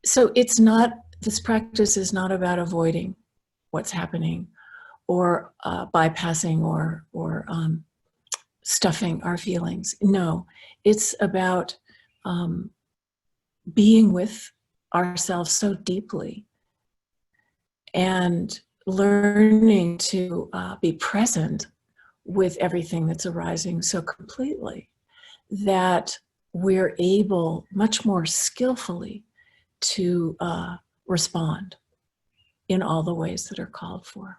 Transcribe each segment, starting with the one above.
So it's not, this practice is not about avoiding what's happening or bypassing or stuffing our feelings. No, it's about being with ourselves so deeply and learning to be present with everything that's arising so completely that we're able much more skillfully to respond in all the ways that are called for.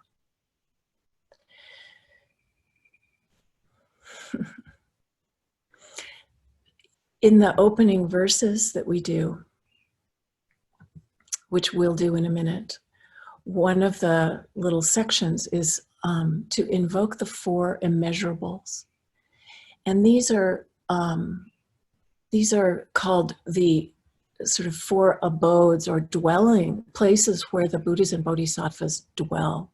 In the opening verses that we do, which we'll do in a minute, one of the little sections is to invoke the four immeasurables. And these are called the sort of four abodes or dwelling places where the Buddhas and Bodhisattvas dwell.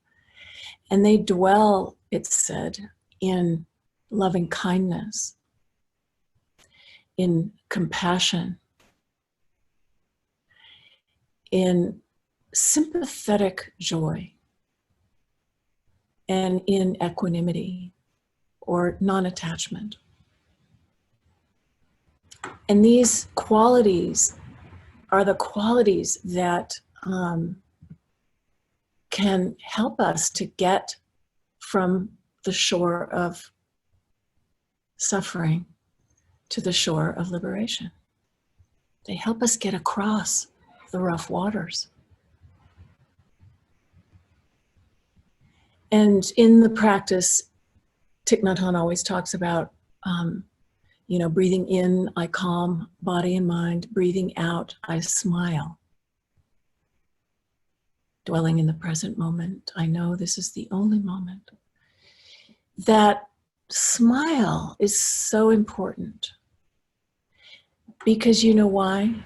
And they dwell, it's said, in loving kindness, in compassion, in sympathetic joy, and in equanimity or non-attachment. And these qualities are the qualities that can help us to get from the shore of suffering to the shore of liberation. They help us get across the rough waters. And in the practice, Thich Nhat Hanh always talks about, breathing in, I calm body and mind. Breathing out, I smile. Dwelling in the present moment, I know this is the only moment. That smile is so important. Because you know why?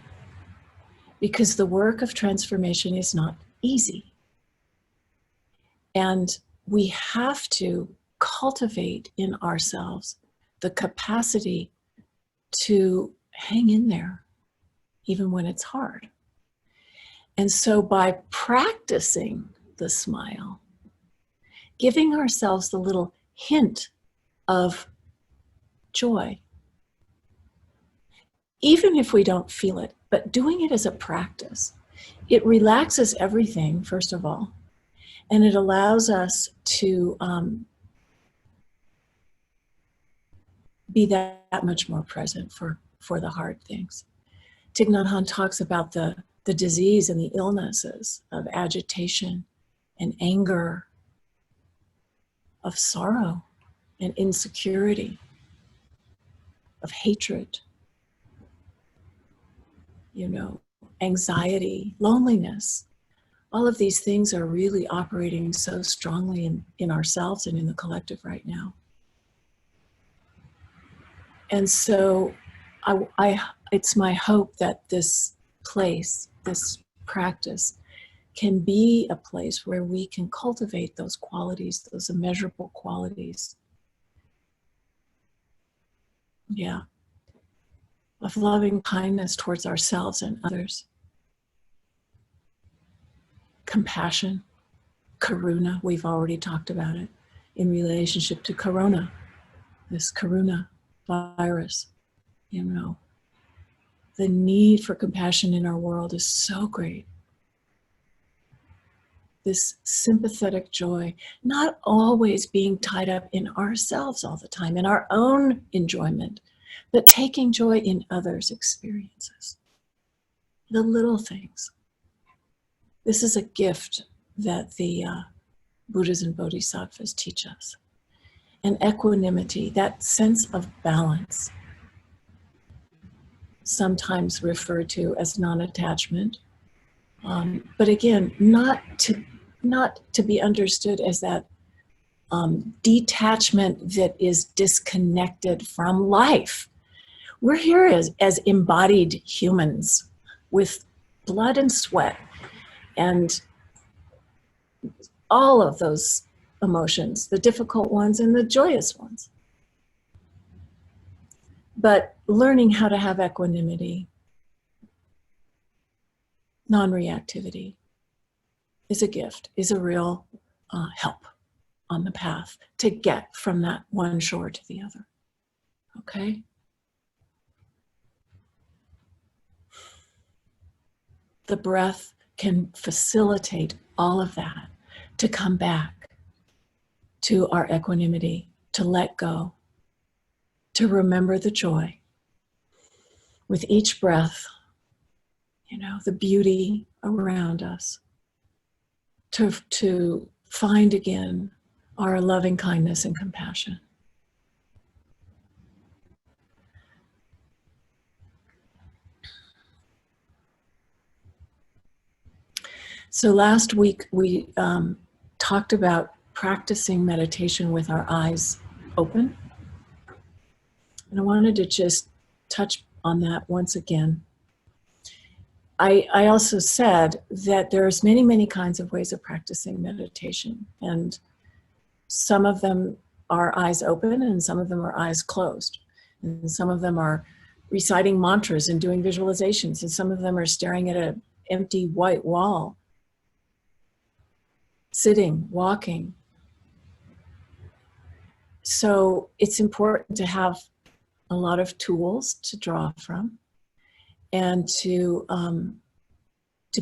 Because the work of transformation is not easy. And we have to cultivate in ourselves the capacity to hang in there, even when it's hard. And so by practicing the smile, giving ourselves the little hint of joy, even if we don't feel it, but doing it as a practice, it relaxes everything, first of all, and it allows us to be that much more present for the hard things. Thich Nhat Hanh talks about the disease and the illnesses of agitation and anger, of sorrow and insecurity, of hatred, anxiety, loneliness. All of these things are really operating so strongly in ourselves and in the collective right now. And so it's my hope that this place, this practice, can be a place where we can cultivate those qualities, those immeasurable qualities. Yeah. Of loving kindness towards ourselves and others. Compassion, karuna, we've already talked about it in relationship to corona, this corona virus. The need for compassion in our world is so great. This sympathetic joy, not always being tied up in ourselves all the time, in our own enjoyment, but taking joy in others' experiences. The little things. This is a gift that the Buddhas and Bodhisattvas teach us. And equanimity, that sense of balance, sometimes referred to as non-attachment, but again, not to be understood as that detachment that is disconnected from life. We're here as embodied humans with blood and sweat and all of those emotions, the difficult ones and the joyous ones. But learning how to have equanimity non-reactivity is a gift, is a real help on the path to get from that one shore to the other. Okay? The breath can facilitate all of that to come back to our equanimity, to let go, to remember the joy. With each breath, the beauty around us, to find again our loving kindness and compassion. So last week we talked about practicing meditation with our eyes open. And I wanted to just touch on that once again. I also said that there's many, many kinds of ways of practicing meditation. And some of them are eyes open and some of them are eyes closed. And some of them are reciting mantras and doing visualizations. And some of them are staring at an empty white wall, sitting, walking. So it's important to have a lot of tools to draw from and to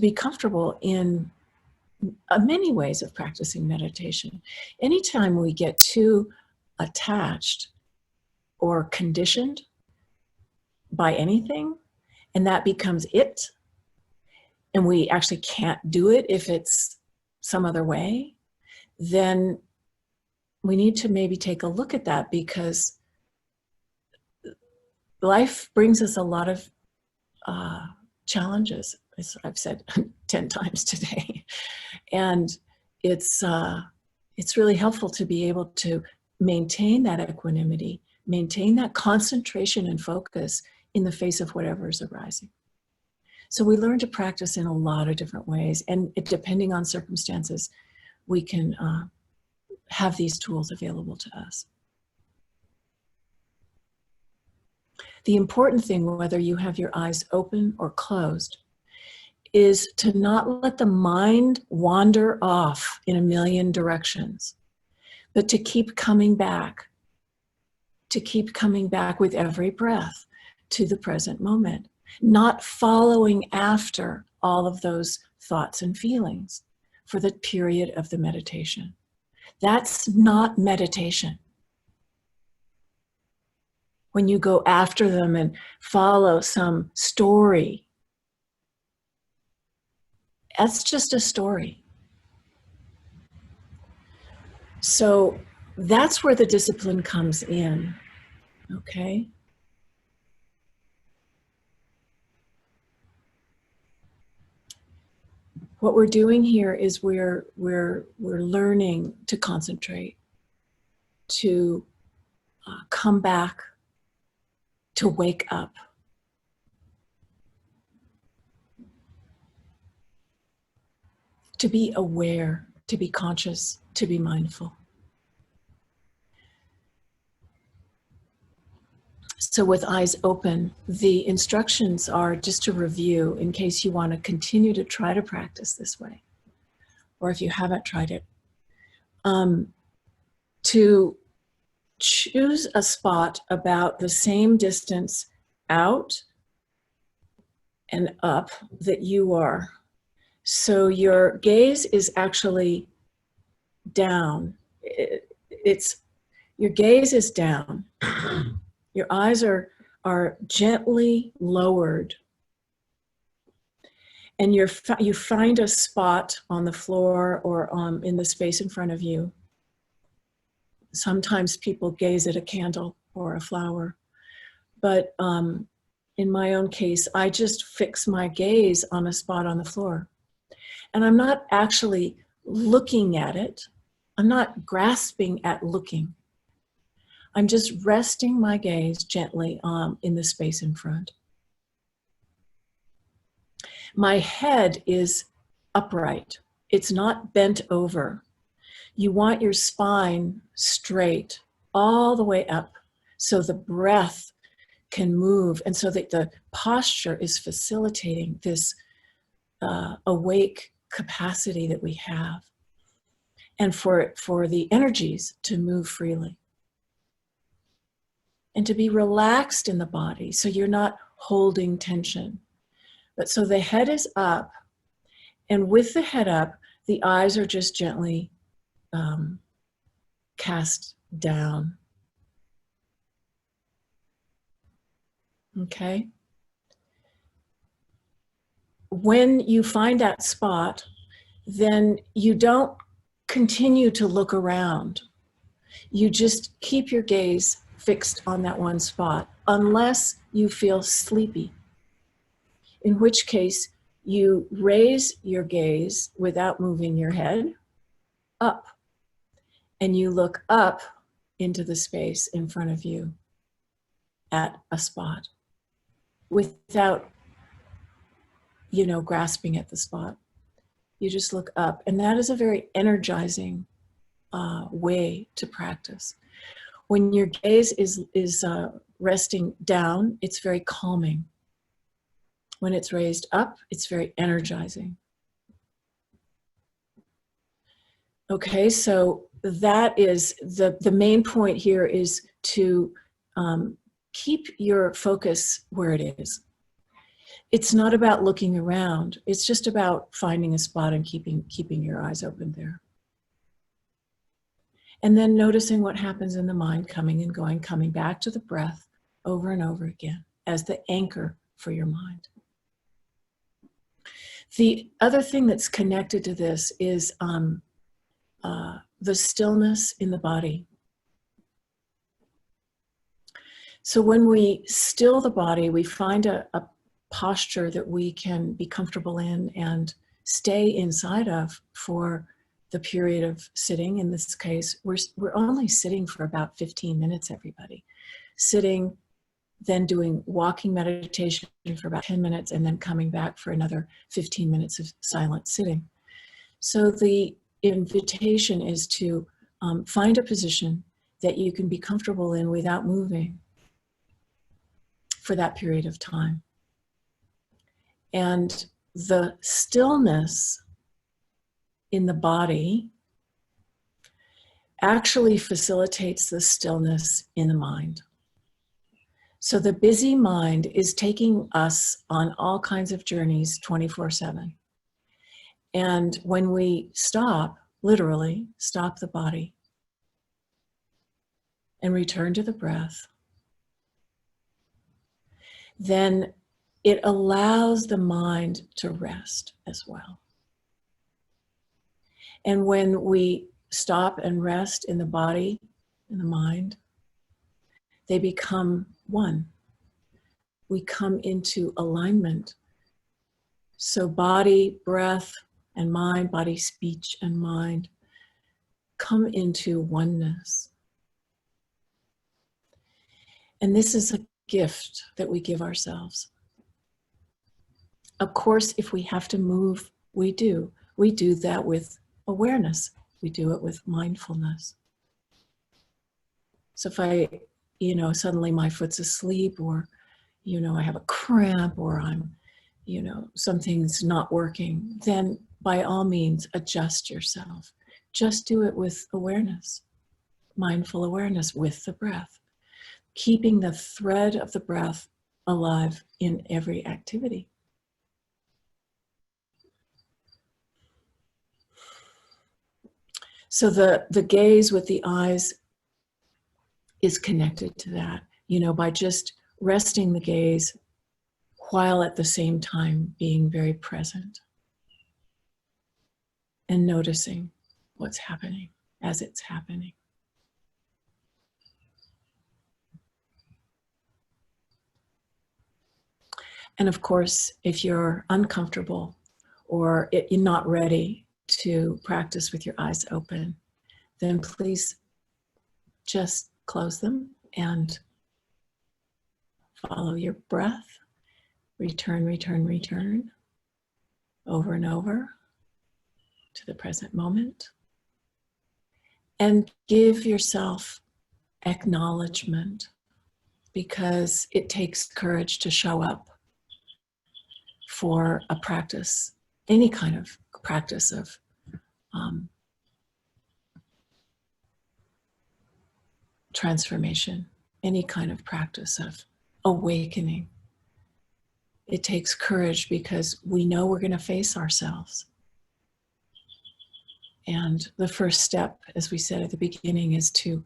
be comfortable in many ways of practicing meditation. Anytime we get too attached or conditioned by anything, and that becomes it, and we actually can't do it if it's some other way, then we need to maybe take a look at that, because life brings us a lot of challenges, as I've said 10 times today. And it's really helpful to be able to maintain that equanimity, maintain that concentration and focus in the face of whatever is arising. So we learn to practice in a lot of different ways, and depending on circumstances, we can have these tools available to us. The important thing, whether you have your eyes open or closed, is to not let the mind wander off in a million directions, but to keep coming back, with every breath to the present moment, not following after all of those thoughts and feelings for the period of the meditation. That's not meditation. When you go after them and follow some story, that's just a story. So that's where the discipline comes in, okay? What we're doing here is we're learning to concentrate, to come back, to wake up. To be aware, to be conscious, to be mindful. So with eyes open, the instructions are, just to review in case you want to continue to try to practice this way, or if you haven't tried it, to choose a spot about the same distance out and up that you are. So your gaze is actually down. Your gaze is down. Your eyes are gently lowered. And you find a spot on the floor or in the space in front of you. Sometimes people gaze at a candle or a flower. But in my own case, I just fix my gaze on a spot on the floor. And I'm not actually looking at it. I'm not grasping at looking. I'm just resting my gaze gently in the space in front. My head is upright. It's not bent over. You want your spine straight all the way up so the breath can move, and so that the posture is facilitating this awake capacity that we have, and for the energies to move freely and to be relaxed in the body, so you're not holding tension. But so the head is up, and with the head up, the eyes are just gently cast down. Okay? When you find that spot, then you don't continue to look around. You just keep your gaze fixed on that one spot, unless you feel sleepy, in which case you raise your gaze without moving your head up, and you look up into the space in front of you at a spot without, grasping at the spot. You just look up, and that is a very energizing way to practice. When your gaze is resting down, it's very calming. When it's raised up, it's very energizing. Okay, so that is the main point here, is to keep your focus where it is. It's not about looking around. It's just about finding a spot and keeping your eyes open there. And then noticing what happens in the mind, coming and going, coming back to the breath over and over again as the anchor for your mind. The other thing that's connected to this is the stillness in the body. So when we still the body, we find a posture that we can be comfortable in and stay inside of for the period of sitting. In this case, we're only sitting for about 15 minutes, everybody. Sitting, then doing walking meditation for about 10 minutes, and then coming back for another 15 minutes of silent sitting. So the invitation is to find a position that you can be comfortable in without moving for that period of time. And the stillness in the body actually facilitates the stillness in the mind. So the busy mind is taking us on all kinds of journeys 24/7. And when we stop, literally stop the body and return to the breath, then it allows the mind to rest as well. And when we stop and rest in the body and the mind, they become one. We come into alignment. So body, breath, and mind, body, speech, and mind come into oneness. And this is a gift that we give ourselves. Of course, if we have to move, we do. We do that with awareness. We do it with mindfulness. So if I, suddenly my foot's asleep, or, I have a cramp, or I'm, something's not working, then by all means, adjust yourself. Just do it with awareness, mindful awareness with the breath, keeping the thread of the breath alive in every activity. So the gaze with the eyes is connected to that, by just resting the gaze while at the same time being very present and noticing what's happening as it's happening. And of course, if you're uncomfortable or you're not ready to practice with your eyes open, then please just close them and follow your breath. Return, return, return, over and over to the present moment. And give yourself acknowledgement, because it takes courage to show up for a practice any kind of practice of transformation, any kind of practice of awakening. It takes courage because we know we're going to face ourselves. And the first step, as we said at the beginning, is to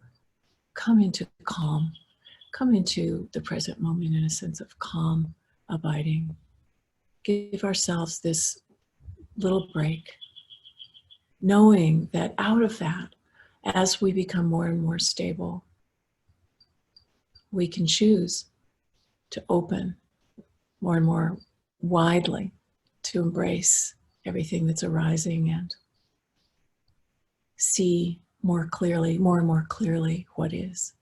come into calm, come into the present moment in a sense of calm, abiding. Give ourselves this little break, knowing that out of that, as we become more and more stable, we can choose to open more and more widely to embrace everything that's arising and see more clearly, more and more clearly what is.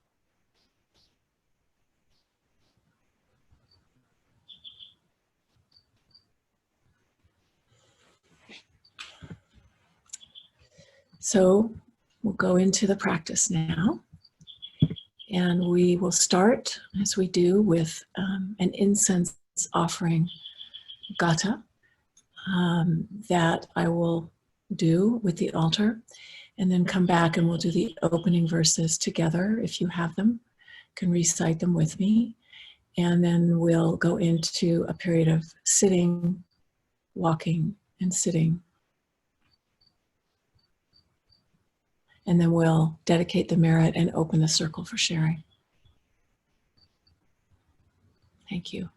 So we'll go into the practice now. And we will start, as we do, with an incense offering gata that I will do with the altar, and then come back and we'll do the opening verses together. If you have them, you can recite them with me. And then we'll go into a period of sitting, walking, and sitting. And then we'll dedicate the merit and open the circle for sharing. Thank you.